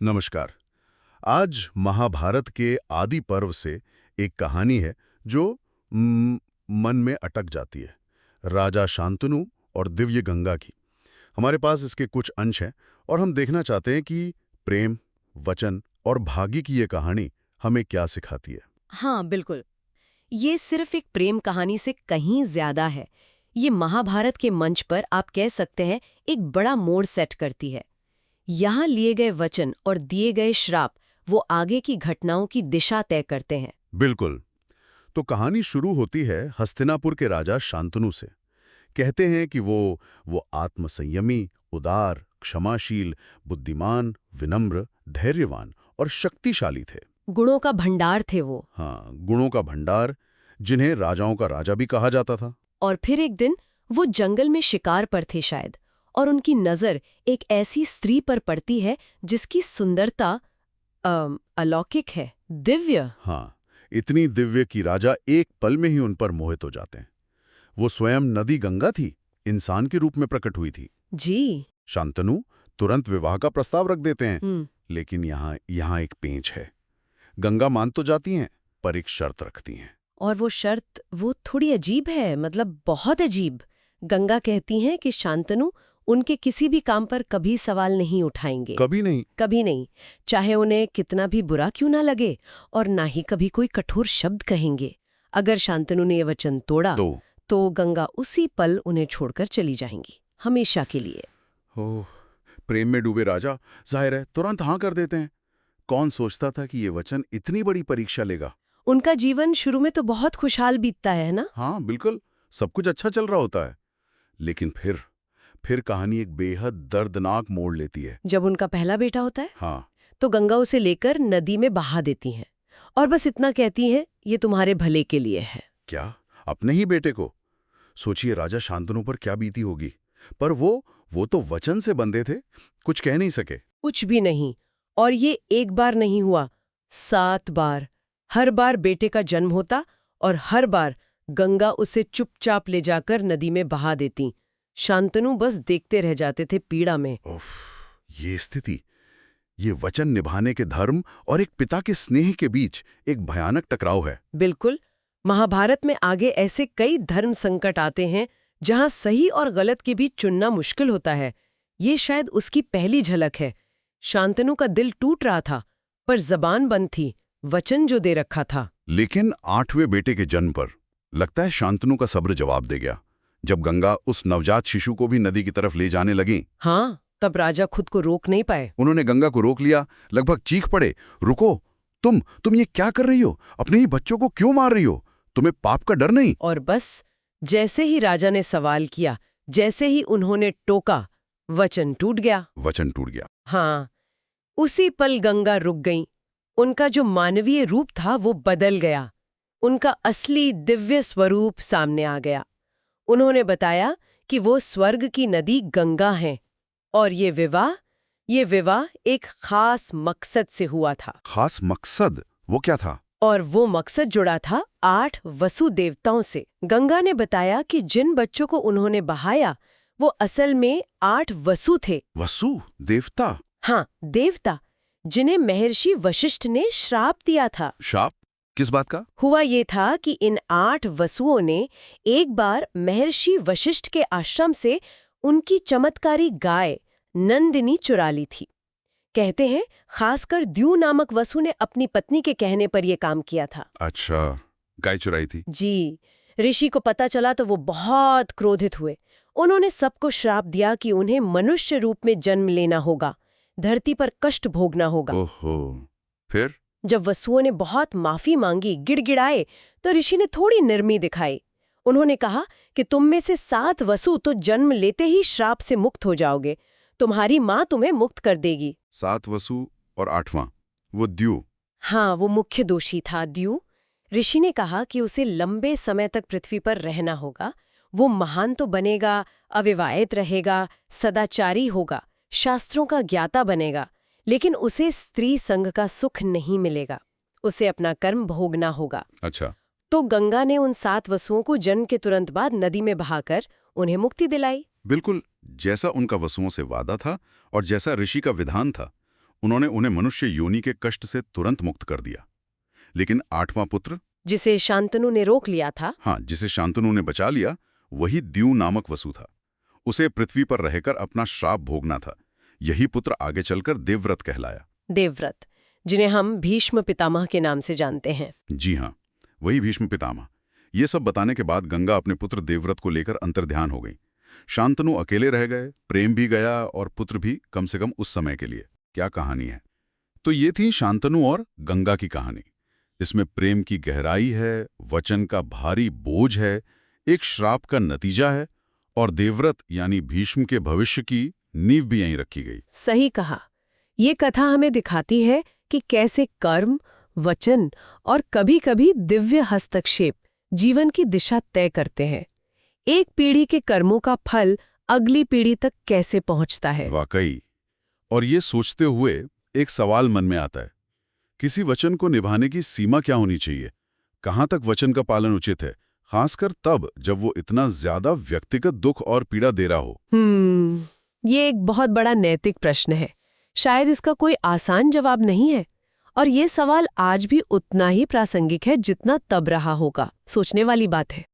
नमस्कार। आज महाभारत के आदि पर्व से एक कहानी है जो मन में अटक जाती है। राजा शांतनु और दिव्य गंगा की। हमारे पास इसके कुछ अंश हैं और हम देखना चाहते हैं कि प्रेम, वचन और भाग्य की ये कहानी हमें क्या सिखाती है। हाँ, बिल्कुल। ये सिर्फ एक प्रेम कहानी से कहीं ज्यादा है। ये महाभारत के मंच पर आप कह सकते हैं एक बड़ा मोड़ सेट करती है। यहाँ लिए गए वचन और दिए गए श्राप वो आगे की घटनाओं की दिशा तय करते हैं। बिल्कुल। तो कहानी शुरू होती है हस्तिनापुर के राजा शांतनु से। कहते हैं कि वो आत्मसंयमी, उदार, क्षमाशील, बुद्धिमान, विनम्र, धैर्यवान और शक्तिशाली थे। गुणों का भंडार थे वो। हाँ, गुणों का भंडार, जिन्हें राजाओं का राजा भी कहा जाता था। और फिर एक दिन वो जंगल में शिकार पर थे शायद, और उनकी नजर एक ऐसी स्त्री पर पड़ती है जिसकी सुंदरता अलौकिक है, दिव्य। हाँ, इतनी दिव्य कि राजा एक पल में ही उन पर मोहित हो जाते हैं। वो स्वयं नदी गंगा थी, इंसान के रूप में प्रकट हुई थी। जी। शांतनु तुरंत विवाह का प्रस्ताव रख देते हैं, हम्म। लेकिन यहाँ एक पेंच है। गंगा मान तो जाती हैं, पर एक शर्त रखती हैं। और वो शर्त वो थोड़ी अजीब है, मतलब बहुत अजीब। गंगा कहती हैं कि शांतनु उनके किसी भी काम पर कभी सवाल नहीं उठाएंगे। कभी नहीं। कभी नहीं, चाहे उन्हें कितना भी बुरा क्यों ना लगे, और ना ही कभी कोई कठोर शब्द कहेंगे। अगर शांतनु ने ये वचन तोड़ा तो गंगा उसी पल उन्हें छोड़कर चली जाएंगी, हमेशा के लिए। ओह, प्रेम में डूबे राजा जाहिर है तुरंत हाँ कर देते हैं। कौन सोचता था कि ये वचन इतनी बड़ी परीक्षा लेगा। उनका जीवन शुरू में तो बहुत खुशहाल बीतता है ना। हाँ बिल्कुल, सब कुछ अच्छा चल रहा होता है। लेकिन फिर कहानी एक बेहद दर्दनाक मोड़ लेती है। जब उनका पहला बेटा होता है, हाँ। तो गंगा उसे लेकर नदी में बहा देती हैं, और बस इतना कहती हैं, ये तुम्हारे भले के लिए है। क्या, अपने ही बेटे को? सोचिए राजा शांतनु पर क्या बीती होगी। पर वो तो वचन से बंधे थे, कुछ कह नहीं सके। कुछ भी नहीं। और ये एक बार नहीं हुआ, 7 बार। हर बार बेटे का जन्म होता और हर बार गंगा उसे चुपचाप ले जाकर नदी में बहा देती। शांतनु बस देखते रह जाते थे पीड़ा में। उफ, ये स्थिति, ये वचन निभाने के धर्म और एक पिता के स्नेह के बीच एक भयानक टकराव है। बिल्कुल। महाभारत में आगे ऐसे कई धर्म संकट आते हैं जहां सही और गलत के बीच चुनना मुश्किल होता है। ये शायद उसकी पहली झलक है। शांतनु का दिल टूट रहा था, पर जबान बंद थी, वचन जो दे रखा था। लेकिन 8वें बेटे के जन्म पर लगता है शांतनु का सब्र जवाब दे गया। जब गंगा उस नवजात शिशु को भी नदी की तरफ ले जाने लगी, हाँ, तब राजा खुद को रोक नहीं पाए। उन्होंने गंगा को रोक लिया, लगभग चीख पड़े, रुको, तुम ये क्या कर रही हो? अपने ही बच्चों को क्यों मार रही हो? तुम्हें पाप का डर नहीं? और बस जैसे ही राजा ने सवाल किया, जैसे ही उन्होंने टोका, वचन टूट गया। वचन टूट गया। हाँ, उसी पल गंगा रुक गई। उनका जो मानवीय रूप था वो बदल गया। उनका असली दिव्य स्वरूप सामने आ गया। उन्होंने बताया कि वो स्वर्ग की नदी गंगा हैं, और ये विवाह एक खास मकसद से हुआ था। खास मकसद? वो क्या था? और वो मकसद जुड़ा था 8 वसु देवताओं से। गंगा ने बताया कि जिन बच्चों को उन्होंने बहाया वो असल में 8 वसु थे। वसु देवता? हाँ, देवता, जिन्हें महर्षि वशिष्ठ ने श्राप दिया था। शाप? किस बात का? हुआ ये था कि इन 8 वसुओं ने एक बार महर्षि वशिष्ठ के आश्रम से उनकी चमत्कारी गाय नंदिनी चुरा ली थी। कहते हैं खासकर द्यू नामक वसु ने अपनी पत्नी के कहने पर यह काम किया था। अच्छा, गाय चुराई थी? जी। ऋषि को पता चला तो वो बहुत क्रोधित हुए। उन्होंने सबको श्राप दिया कि उन्हें मनुष्य रूप में जन्म लेना होगा, धरती पर कष्ट भोगना होगा। ओहो, फिर? जब वसुओं ने बहुत माफी मांगी, गिड़गिड़ाए, तो ऋषि ने थोड़ी नरमी दिखाई। उन्होंने कहा कि तुम में से 7 वसु तो जन्म लेते ही श्राप से मुक्त हो जाओगे, तुम्हारी माँ तुम्हें मुक्त कर देगी। 7 वसु और 8वां वो द्यू? हाँ, वो मुख्य दोषी था, द्यू। ऋषि ने कहा कि उसे लंबे समय तक पृथ्वी पर रहना होगा। वो महान तो बनेगा, अविवाहित रहेगा, सदाचारी होगा, शास्त्रों का ज्ञाता बनेगा, लेकिन उसे स्त्री संग का सुख नहीं मिलेगा। उसे अपना कर्म भोगना होगा। अच्छा। तो गंगा ने उन 7 वसुओं को जन्म के तुरंत बाद नदी में बहाकर उन्हें मुक्ति दिलाई। बिल्कुल जैसा उनका वसुओं से वादा था और जैसा ऋषि का विधान था। उन्होंने उन्हें मनुष्य योनि के कष्ट से तुरंत मुक्त कर दिया। लेकिन 8वां पुत्र, जिसे शांतनु ने रोक लिया था, हाँ, जिसे शांतनु ने बचा लिया, वही द्यू नामक वसु था। उसे पृथ्वी पर रहकर अपना श्राप भोगना था। यही पुत्र आगे चलकर देवव्रत कहलाया। देवव्रत, जिन्हें हम भीष्म पितामह के नाम से जानते हैं। जी हाँ, वही भीष्म पितामह। ये सब बताने के बाद गंगा अपने पुत्र देवव्रत को लेकर अंतर्ध्यान हो गई। शांतनु अकेले रह गए, प्रेम भी गया और पुत्र भी, कम से कम उस समय के लिए। क्या कहानी है! तो ये थी शांतनु और गंगा की कहानी। इसमें प्रेम की गहराई है, वचन का भारी बोझ है, एक श्राप का नतीजा है, और देवव्रत यानी भीष्म के भविष्य की नींव भी यहीं रखी गई। सही कहा। ये कथा हमें दिखाती है कि कैसे कर्म, वचन और कभी-कभी दिव्य हस्तक्षेप जीवन की दिशा तय करते हैं। एक पीढ़ी के कर्मों का फल अगली पीढ़ी तक कैसे पहुंचता है। वाकई। और ये सोचते हुए एक सवाल मन में आता है, किसी वचन को निभाने की सीमा क्या होनी चाहिए? कहाँ तक वचन का पालन उचित है, खासकर तब जब वो इतना ज्यादा व्यक्तिगत दुख और पीड़ा दे रहा हो? ये एक बहुत बड़ा नैतिक प्रश्न है। शायद इसका कोई आसान जवाब नहीं है, और ये सवाल आज भी उतना ही प्रासंगिक है जितना तब रहा होगा। सोचने वाली बात है।